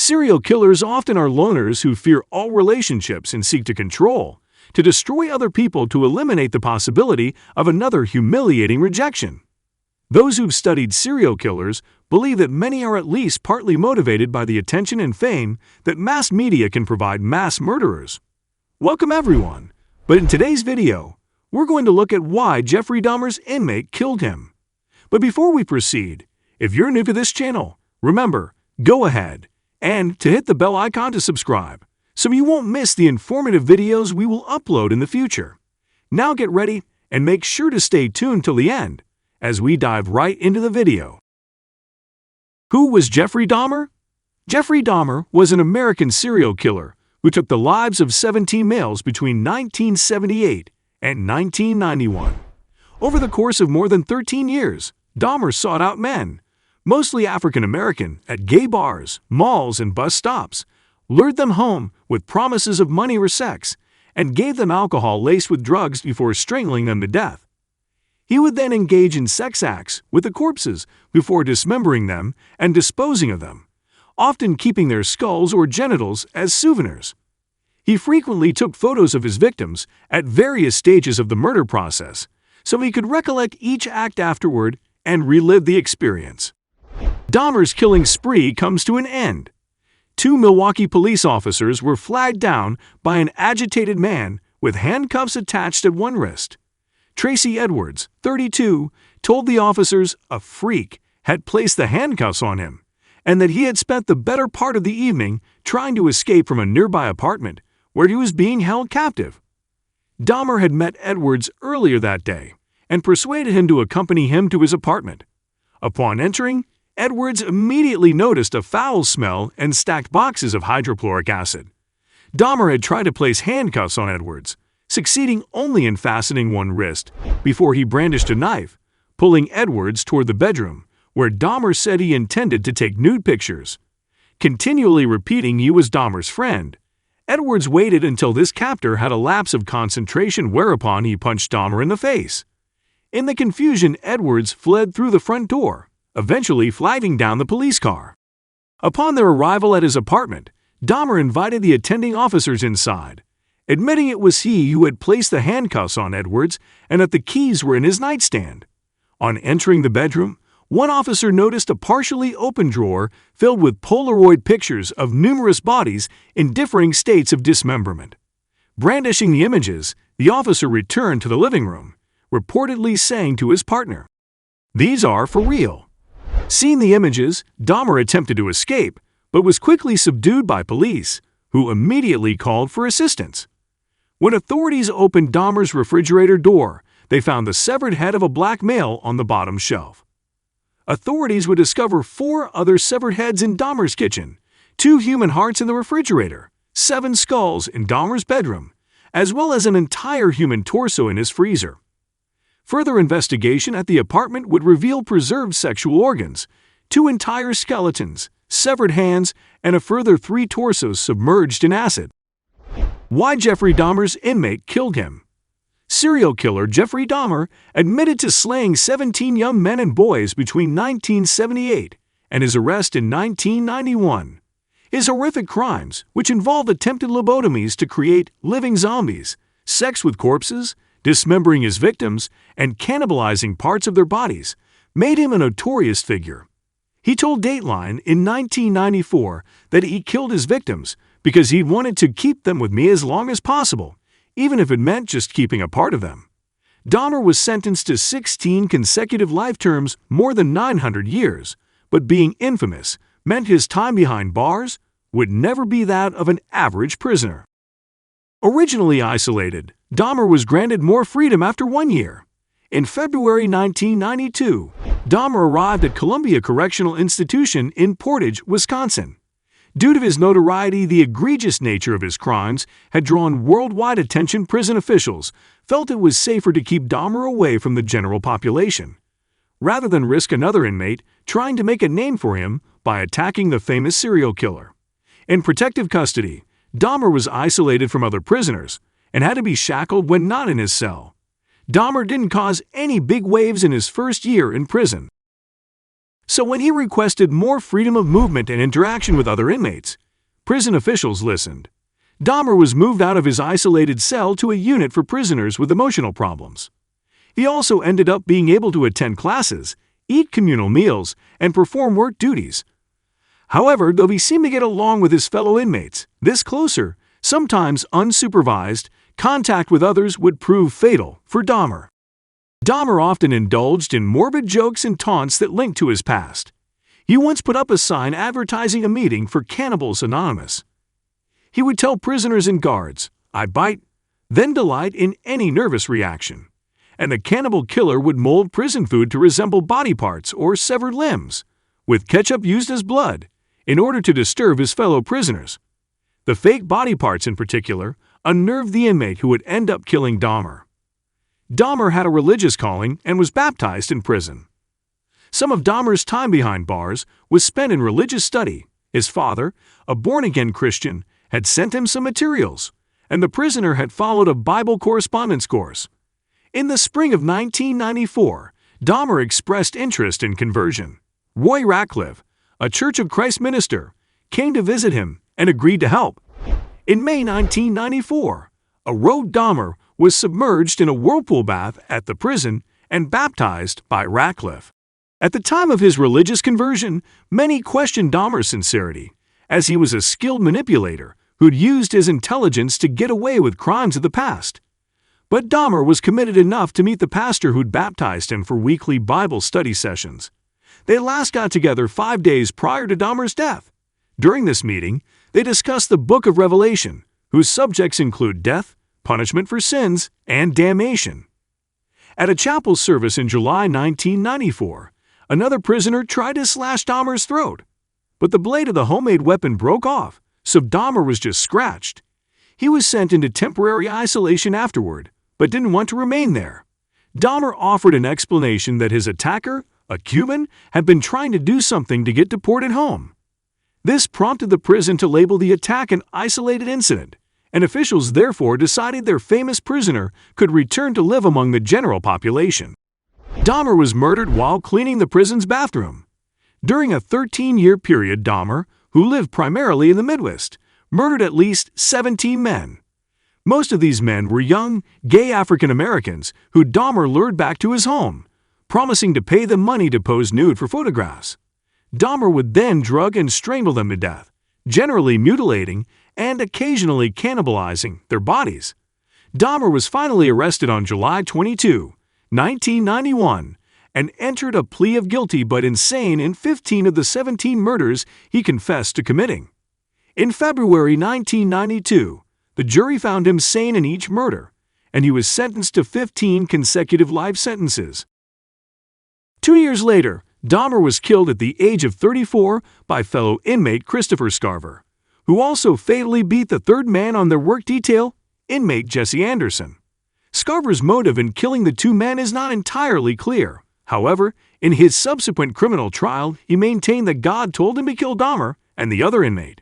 Serial killers often are loners who fear all relationships and seek to control, to destroy other people to eliminate the possibility of another humiliating rejection. Those who've studied serial killers believe that many are at least partly motivated by the attention and fame that mass media can provide mass murderers. Welcome everyone, but in today's video, we're going to look at why Jeffrey Dahmer's inmate killed him. But before we proceed, if you're new to this channel, remember, go ahead and to hit the bell icon to subscribe, so you won't miss the informative videos we will upload in the future. Now get ready and make sure to stay tuned till the end, as we dive right into the video. Who was Jeffrey Dahmer? Jeffrey Dahmer was an American serial killer who took the lives of 17 males between 1978 and 1991. Over the course of more than 13 years, Dahmer sought out men, mostly African American, at gay bars, malls, and bus stops, lured them home with promises of money or sex, and gave them alcohol laced with drugs before strangling them to death. He would then engage in sex acts with the corpses before dismembering them and disposing of them, often keeping their skulls or genitals as souvenirs. He frequently took photos of his victims at various stages of the murder process, so he could recollect each act afterward and relive the experience. Dahmer's killing spree comes to an end. 2 Milwaukee police officers were flagged down by an agitated man with handcuffs attached at one wrist. Tracy Edwards, 32, told the officers a freak had placed the handcuffs on him and that he had spent the better part of the evening trying to escape from a nearby apartment where he was being held captive. Dahmer had met Edwards earlier that day and persuaded him to accompany him to his apartment. Upon entering, Edwards immediately noticed a foul smell and stacked boxes of hydrochloric acid. Dahmer had tried to place handcuffs on Edwards, succeeding only in fastening one wrist before he brandished a knife, pulling Edwards toward the bedroom, where Dahmer said he intended to take nude pictures. Continually repeating he was Dahmer's friend, Edwards waited until this captor had a lapse of concentration, whereupon he punched Dahmer in the face. In the confusion, Edwards fled through the front door, eventually flagging down the police car. Upon their arrival at his apartment, Dahmer invited the attending officers inside, admitting it was he who had placed the handcuffs on Edwards and that the keys were in his nightstand. On entering the bedroom, one officer noticed a partially open drawer filled with Polaroid pictures of numerous bodies in differing states of dismemberment. Brandishing the images, the officer returned to the living room, reportedly saying to his partner, "These are for real." Seeing the images, Dahmer attempted to escape, but was quickly subdued by police, who immediately called for assistance. When authorities opened Dahmer's refrigerator door, they found the severed head of a black male on the bottom shelf. Authorities would discover 4 other severed heads in Dahmer's kitchen, 2 human hearts in the refrigerator, 7 skulls in Dahmer's bedroom, as well as an entire human torso in his freezer. Further investigation at the apartment would reveal preserved sexual organs, 2 entire skeletons, severed hands, and a further 3 torsos submerged in acid. Why Jeffrey Dahmer's inmate killed him? Serial killer Jeffrey Dahmer admitted to slaying 17 young men and boys between 1978 and his arrest in 1991. His horrific crimes, which involved attempted lobotomies to create living zombies, sex with corpses, dismembering his victims, and cannibalizing parts of their bodies, made him a notorious figure. He told Dateline in 1994 that he killed his victims because he wanted to keep them with me as long as possible, even if it meant just keeping a part of them. Dahmer was sentenced to 16 consecutive life terms, more than 900 years, but being infamous meant his time behind bars would never be that of an average prisoner. Originally isolated, Dahmer was granted more freedom after 1 year. In February 1992, Dahmer arrived at Columbia Correctional Institution in Portage, Wisconsin. Due to his notoriety, the egregious nature of his crimes had drawn worldwide attention. Prison officials felt it was safer to keep Dahmer away from the general population, rather than risk another inmate trying to make a name for him by attacking the famous serial killer. In protective custody, Dahmer was isolated from other prisoners and had to be shackled when not in his cell. Dahmer didn't cause any big waves in his first year in prison. So when he requested more freedom of movement and interaction with other inmates, prison officials listened. Dahmer was moved out of his isolated cell to a unit for prisoners with emotional problems. He also ended up being able to attend classes, eat communal meals, and perform work duties. However, though he seemed to get along with his fellow inmates, this closer, sometimes unsupervised, contact with others would prove fatal for Dahmer. Dahmer often indulged in morbid jokes and taunts that linked to his past. He once put up a sign advertising a meeting for Cannibals Anonymous. He would tell prisoners and guards, "I bite, then delight in any nervous reaction." And the cannibal killer would mold prison food to resemble body parts or severed limbs, with ketchup used as blood, in order to disturb his fellow prisoners. The fake body parts in particular unnerved the inmate who would end up killing Dahmer. Dahmer had a religious calling and was baptized in prison. Some of Dahmer's time behind bars was spent in religious study. His father, a born-again Christian, had sent him some materials, and the prisoner had followed a Bible correspondence course. In the spring of 1994, Dahmer expressed interest in conversion. Roy Ratcliffe, a Church of Christ minister, came to visit him and agreed to help. In May 1994, a rogue Dahmer was submerged in a whirlpool bath at the prison and baptized by Ratcliffe. At the time of his religious conversion, many questioned Dahmer's sincerity, as he was a skilled manipulator who'd used his intelligence to get away with crimes of the past. But Dahmer was committed enough to meet the pastor who'd baptized him for weekly Bible study sessions. They last got together 5 days prior to Dahmer's death. During this meeting, they discussed the Book of Revelation, whose subjects include death, punishment for sins, and damnation. At a chapel service in July 1994, another prisoner tried to slash Dahmer's throat, but the blade of the homemade weapon broke off, so Dahmer was just scratched. He was sent into temporary isolation afterward, but didn't want to remain there. Dahmer offered an explanation that his attacker, a Cuban, had been trying to do something to get deported home. This prompted the prison to label the attack an isolated incident, and officials therefore decided their famous prisoner could return to live among the general population. Dahmer was murdered while cleaning the prison's bathroom. During a 13-year period, Dahmer, who lived primarily in the Midwest, murdered at least 17 men. Most of these men were young, gay African Americans who Dahmer lured back to his home, promising to pay them money to pose nude for photographs. Dahmer would then drug and strangle them to death, generally mutilating and occasionally cannibalizing their bodies. Dahmer was finally arrested on July 22, 1991, and entered a plea of guilty but insane in 15 of the 17 murders he confessed to committing. In February 1992, the jury found him sane in each murder, and he was sentenced to 15 consecutive life sentences. 2 years later, Dahmer was killed at the age of 34 by fellow inmate Christopher Scarver, who also fatally beat the third man on their work detail, inmate Jesse Anderson. Scarver's motive in killing the two men is not entirely clear. However, in his subsequent criminal trial, he maintained that God told him to kill Dahmer and the other inmate.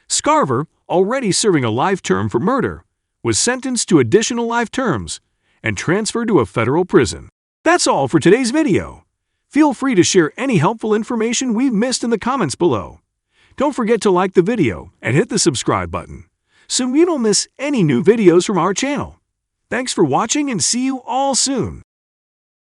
Scarver, already serving a life term for murder, was sentenced to additional life terms and transferred to a federal prison. That's all for today's video. Feel free to share any helpful information we've missed in the comments below. Don't forget to like the video and hit the subscribe button so you don't miss any new videos from our channel. Thanks for watching and see you all soon.